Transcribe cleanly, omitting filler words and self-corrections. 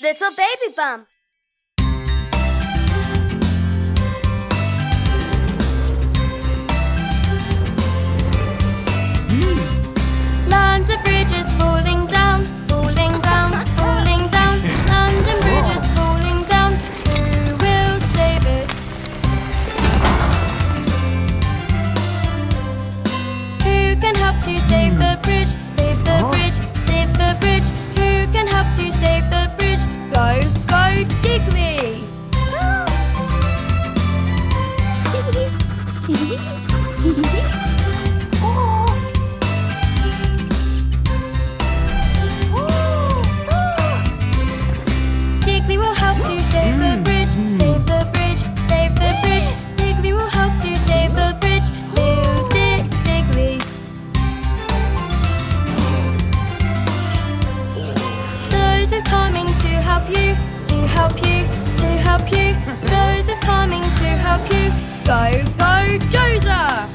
Little baby bump. London Bridge is falling down, falling down, falling down. London Bridge is falling down. Who will save it? Who can help to save the bridge? Save the bridge, save the bridge. Who can help to save the bridge? Go, go, Digley! Digley will help to save the bridge, save the bridge, save the bridge. Digley will help to save the bridge. Build it, Digley. Those is coming to help you, to help you, to help you. Those is coming to help you. Go, go, Dozer!